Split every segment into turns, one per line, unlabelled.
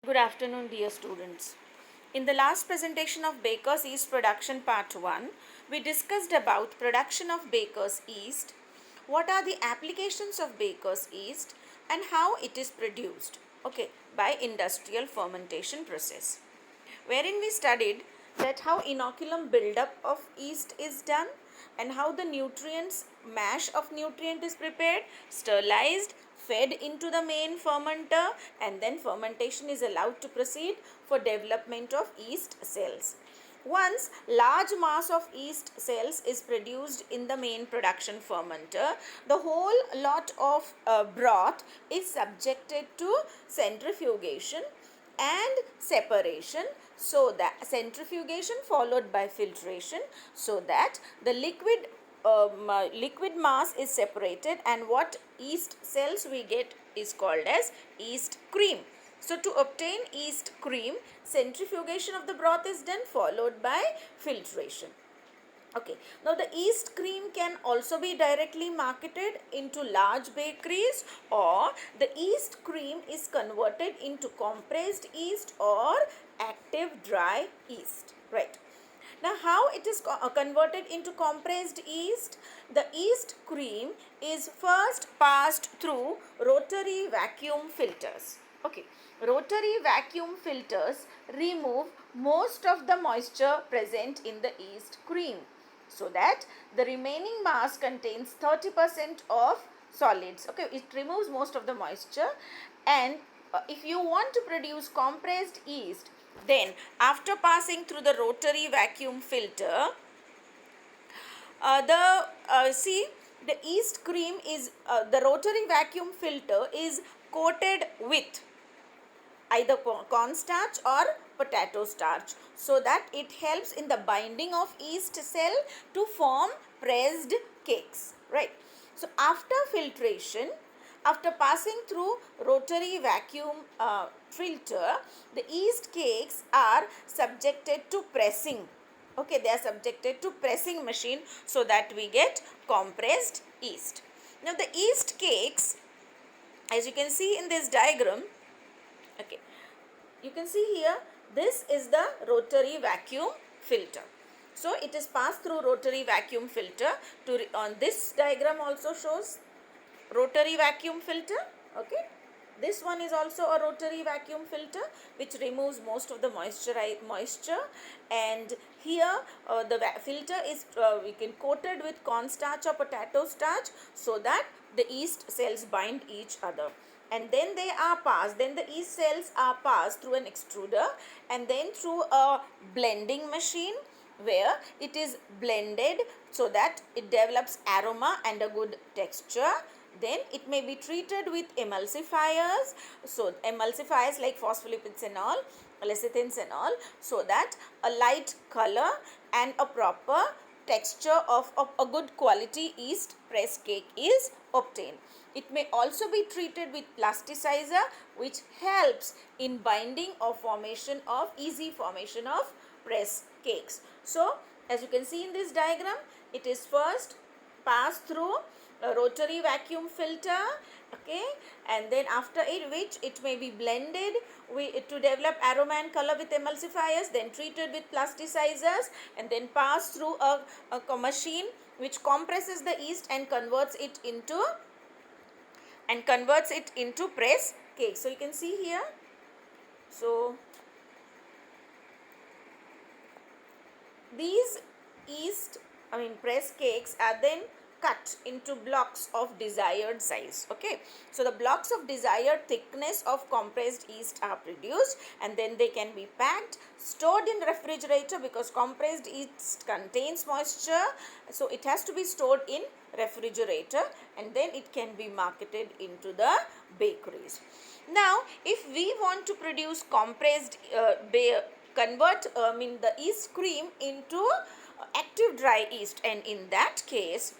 Good afternoon, dear students. In the last presentation of Baker's Yeast production part 1, we discussed about production of Baker's yeast, what are the applications of Baker's yeast and how it is produced, by industrial fermentation process. Wherein we studied that how inoculum buildup of yeast is done and how the nutrients mash of nutrient is prepared, sterilized, fed into the main fermenter, and then fermentation is allowed to proceed for development of yeast cells. Once large mass of yeast cells is produced in the main production fermenter, the whole lot of broth is subjected to centrifugation and separation, so that centrifugation followed by filtration, so that the liquid mass is separated, and what yeast cells we get is called as yeast cream. So to obtain yeast cream, centrifugation of the broth is done followed by filtration. Now the yeast cream can also be directly marketed into large bakeries, or the yeast cream is converted into compressed yeast or active dry yeast. Right. Now how it is converted into compressed yeast? The yeast cream is first passed through rotary vacuum filters. Rotary vacuum filters remove most of the moisture present in the yeast cream, so that the remaining mass contains 30% of solids. It removes most of the moisture, and if you want to produce compressed yeast, then after passing through the rotary vacuum filter, the yeast cream is the rotary vacuum filter is coated with either cornstarch or potato starch, so that it helps in the binding of yeast cell to form pressed cakes. Right. So after filtration, after passing through rotary vacuum filter, the yeast cakes are subjected to pressing. They are subjected to pressing machine, so that we get compressed yeast. Now the yeast cakes, as you can see in this diagram, you can see here, this is the rotary vacuum filter. So it is passed through rotary vacuum filter. On this diagram also shows rotary vacuum filter. This one is also a rotary vacuum filter, which removes most of the moisture, and here the filter is we can coated with cornstarch or potato starch, so that the yeast cells bind each other, and then the yeast cells are passed through an extruder and then through a blending machine, where it is blended so that it develops aroma and a good texture. Then it may be treated with emulsifiers, so emulsifiers like phospholipids and all, lecithins and all, so that a light color and a proper texture of a good quality yeast press cake is obtained. It may also be treated with plasticizer, which helps in binding or easy formation of press cakes. So as you can see in this diagram, it is first passed through a rotary vacuum filter, and then after which it may be blended to develop aroma and color with emulsifiers, then treated with plasticizers, and then passed through a machine which compresses the yeast and converts it into press cake. So you can see here, so these press cakes are then cut into blocks of desired size. So the blocks of desired thickness of compressed yeast are produced, and then they can be packed, stored in refrigerator, because compressed yeast contains moisture, so it has to be stored in refrigerator, and then it can be marketed into the bakeries. Now if we want to produce compressed convert the yeast cream into active dry yeast, and in that case,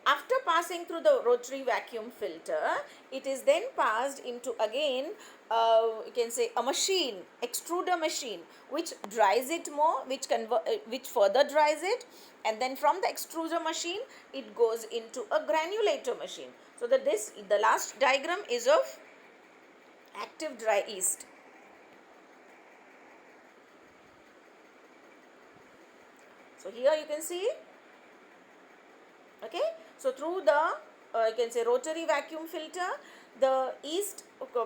after passing through the rotary vacuum filter, it is then passed into again you can say a machine, extruder machine, which dries it more, which further dries it, and then from the extruder machine it goes into a granulator machine. So that the last diagram is of active dry yeast. So here you can see, okay, so through the you can say rotary vacuum filter, the yeast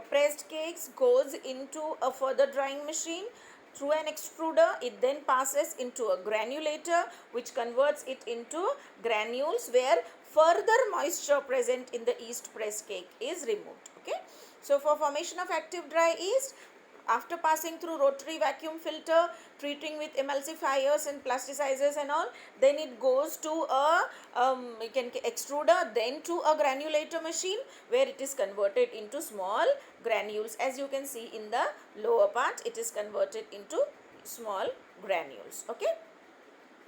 pressed cakes goes into a further drying machine through an extruder. It then passes into a granulator which converts it into granules where further moisture present in the yeast pressed cake is removed. Okay, so for formation of active dry yeast, after passing through rotary vacuum filter, treating with emulsifiers and plasticizers and all, then it goes to a extruder, then to a granulator machine where it is converted into small granules. As you can see in the lower part, it is converted into small granules. Okay,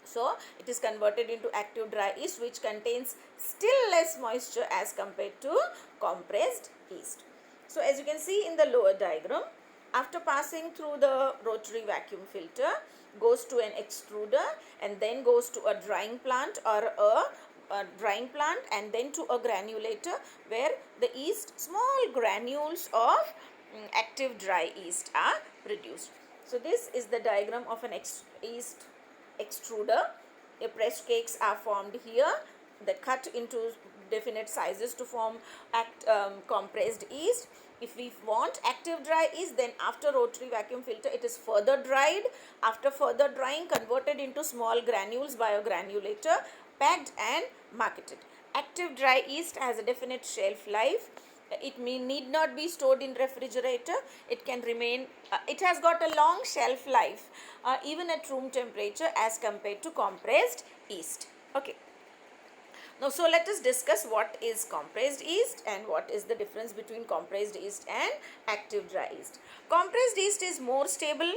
so it is converted into active dry yeast, which contains still less moisture as compared to compressed yeast. So as you can see in the lower diagram, after passing through the rotary vacuum filter, goes to an extruder and then goes to a drying plant or a drying plant, and then to a granulator where the yeast, small granules of active dry yeast are produced. So this is the diagram of an yeast extruder. The pressed cakes are formed here. They cut into definite sizes to form compressed yeast. If we want active dry yeast, then after rotary vacuum filter, it is further dried. After further drying, converted into small granules by a granulator, packed and marketed. Active dry yeast has a definite shelf life. It need not be stored in refrigerator. It can remain, it has got a long shelf life even at room temperature as compared to compressed yeast. Okay. Now, so let us discuss what is compressed yeast and what is the difference between compressed yeast and active dry yeast. Compressed yeast is more stable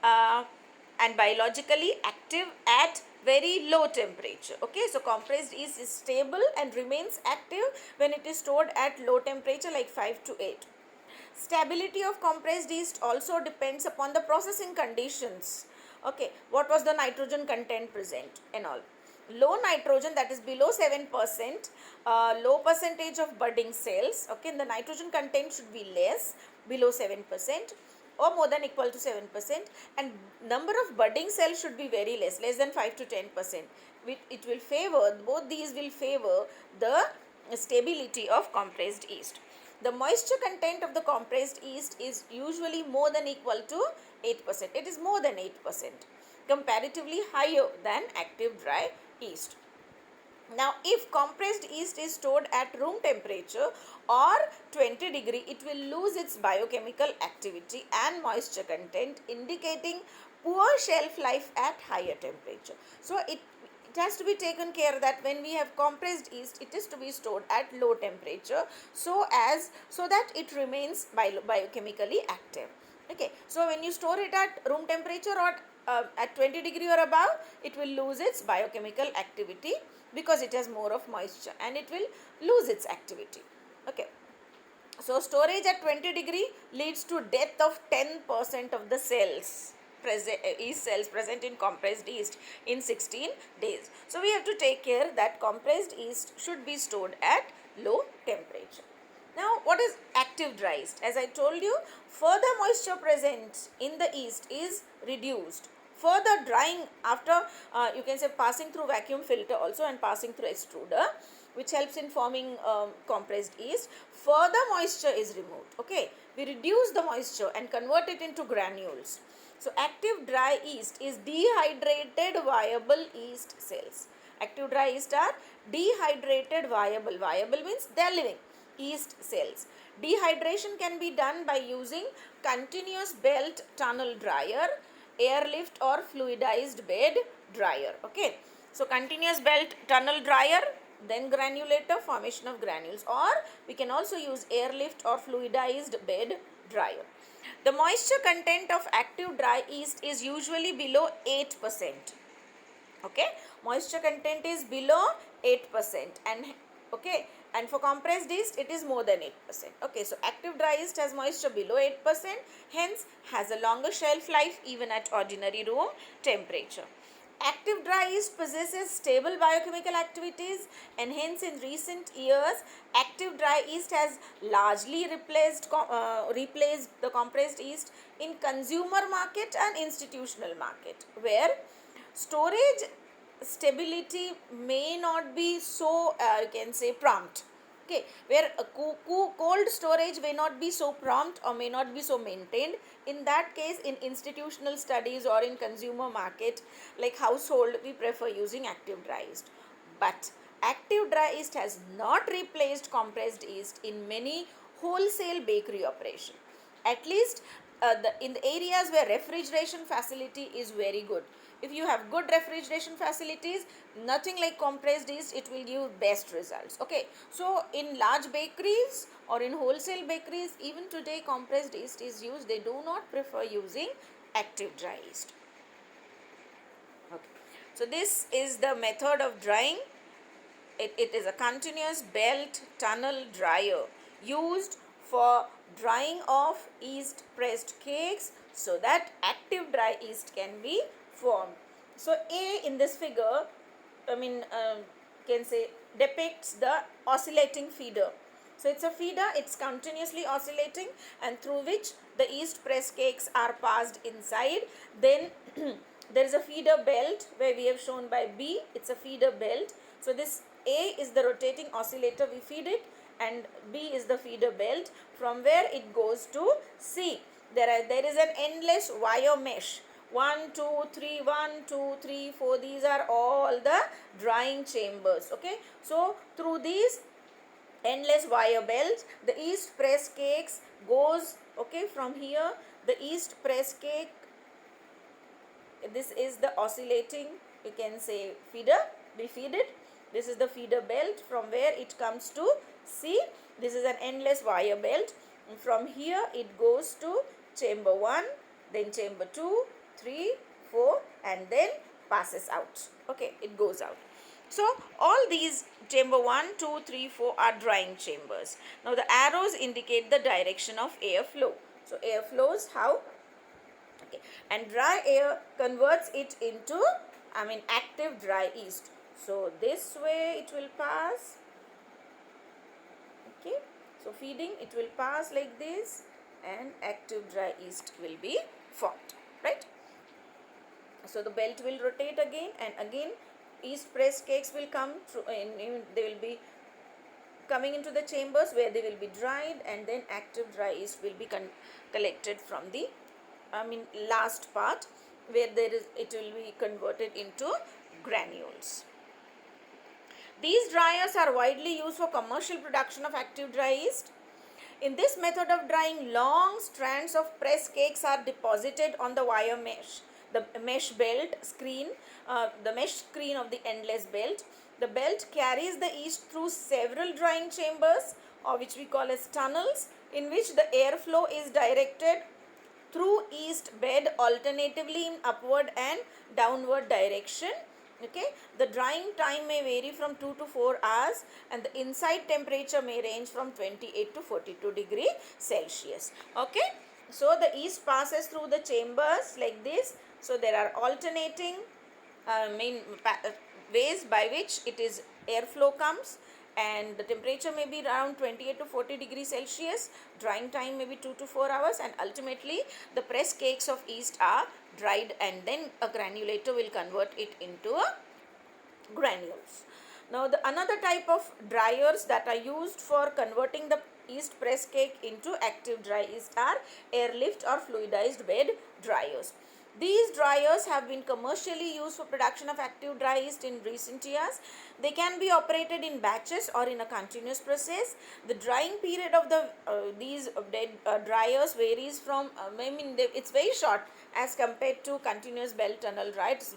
and biologically active at very low temperature. Okay, so compressed yeast is stable and remains active when it is stored at low temperature like 5 to 8. Stability of compressed yeast also depends upon the processing conditions. Okay, what was the nitrogen content present and all. Low nitrogen, that is below 7%, low percentage of budding cells. Okay, the nitrogen content should be less, below 7% or more than equal to 7%, and number of budding cells should be very less than 5 to 10%. It will favor, both these will favor the stability of compressed yeast. The moisture content of the compressed yeast is usually more than equal to 8%. It is more than 8%, comparatively higher than active dry yeast. Now, if compressed yeast is stored at room temperature or 20 degree, it will lose its biochemical activity and moisture content, indicating poor shelf life at higher temperature. So, it has to be taken care that when we have compressed yeast, it is to be stored at low temperature so that it remains biochemically active. Okay, so when you store it at room temperature or at 20 degree or above, it will lose its biochemical activity because it has more of moisture and it will lose its activity. Okay, so storage at 20 degree leads to death of 10% of the cells, yeast cells present in compressed yeast in 16 days. So we have to take care that compressed yeast should be stored at low temperature. Now, what is active dry yeast? As I told you, further moisture present in the yeast is reduced. Further drying after, you can say, passing through vacuum filter also and passing through extruder, which helps in forming compressed yeast, further moisture is removed. Okay, we reduce the moisture and convert it into granules. So, active dry yeast is dehydrated viable yeast cells. Active dry yeast are dehydrated viable. Viable means they are living yeast cells. Dehydration can be done by using continuous belt tunnel dryer, airlift or fluidized bed dryer. Okay, so continuous belt tunnel dryer, then granulator, formation of granules, or we can also use airlift or fluidized bed dryer. The moisture content of active dry yeast is usually below 8%. Okay, moisture content is below 8%, and okay, and for compressed yeast it is more than 8%. Okay, so active dry yeast has moisture below 8%, hence has a longer shelf life even at ordinary room temperature. Active dry yeast possesses stable biochemical activities, and hence in recent years active dry yeast has largely replaced the compressed yeast in consumer market and institutional market, where storage stability may not be so you can say prompt. Okay, where a cold storage may not be so prompt or may not be so maintained. In that case, in institutional studies or in consumer market like household, we prefer using active dry yeast. But active dry yeast has not replaced compressed yeast in many wholesale bakery operation, at least in the areas where refrigeration facility is very good. If you have good refrigeration facilities, nothing like compressed yeast, it will give best results. Okay, so in large bakeries or in wholesale bakeries, even today compressed yeast is used. They do not prefer using active dry yeast. Okay, so this is the method of drying. It is a continuous belt tunnel dryer used for drying of yeast pressed cakes so that active dry yeast can be formed. So A in this figure, can say depicts the oscillating feeder. So it's a feeder, it's continuously oscillating, and through which the yeast press cakes are passed inside. Then there is a feeder belt where we have shown by B, it's a feeder belt. So this A is the rotating oscillator, we feed it, and B is the feeder belt from where it goes to C. There is an endless wire mesh. 1, 2, 3, 1, 2, 3, 4. These are all the drying chambers. Okay. So through these endless wire belts, the yeast press cakes goes, okay, from here the yeast press cake, this is the oscillating, you can say, feeder, we feed it. This is the feeder belt from where it comes to C. This is an endless wire belt. From here it goes to chamber 1, then chamber 2, 3, 4, and then passes out. Okay, it goes out. So all these chamber 1, 2, 3, 4 are drying chambers. Now the arrows indicate the direction of air flow. So air flows how? Okay, and dry air converts it into active dry yeast. So this way it will pass. Okay, so feeding, it will pass like this, and active dry yeast will be formed, right? So the belt will rotate again, and again yeast press cakes will come through, they will be coming into the chambers where they will be dried, and then active dry yeast will be collected from the last part where it will be converted into granules. These dryers are widely used for commercial production of active dry yeast. In this method of drying, long strands of press cakes are deposited on the wire mesh, the mesh belt screen, the mesh screen of the endless belt. The belt carries the yeast through several drying chambers, or which we call as tunnels, in which the airflow is directed through yeast bed alternatively in upward and downward direction. Okay, the drying time may vary from 2 to 4 hours, and the inside temperature may range from 28 to 42 degree Celsius. Okay, so the yeast passes through the chambers like this. So there are alternating ways by which it is airflow comes, and the temperature may be around 28 to 40 degrees Celsius. Drying time may be 2 to 4 hours, and ultimately the press cakes of yeast are dried, and then a granulator will convert it into a granules. Now another type of dryers that are used for converting the yeast press cake into active dry yeast are airlift or fluidized bed dryers. These dryers have been commercially used for production of active dry yeast in recent years. They can be operated in batches or in a continuous process. The drying period of these dryers varies from, it's very short as compared to continuous belt tunnel dry. It's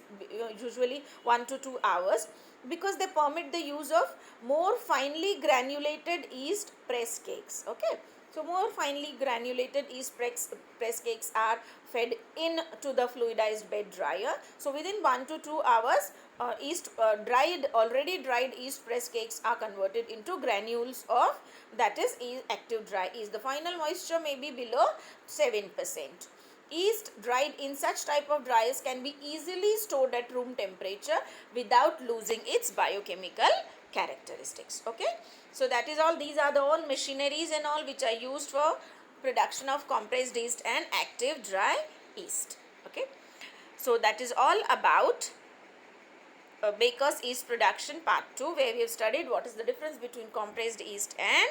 usually 1 to 2 hours, because they permit the use of more finely granulated yeast press cakes. Okay. So more finely granulated yeast press cakes are fed into the fluidized bed dryer. So within 1 to 2 hours, already dried yeast press cakes are converted into granules of, that is active dry yeast. The final moisture may be below 7%. Yeast dried in such type of dryers can be easily stored at room temperature without losing its biochemical characteristics. Okay, so that is all. These are the all machineries and all which are used for production of compressed yeast and active dry yeast. Okay, so that is all about Baker's yeast production part 2, where we have studied what is the difference between compressed yeast and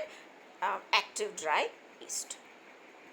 active dry yeast.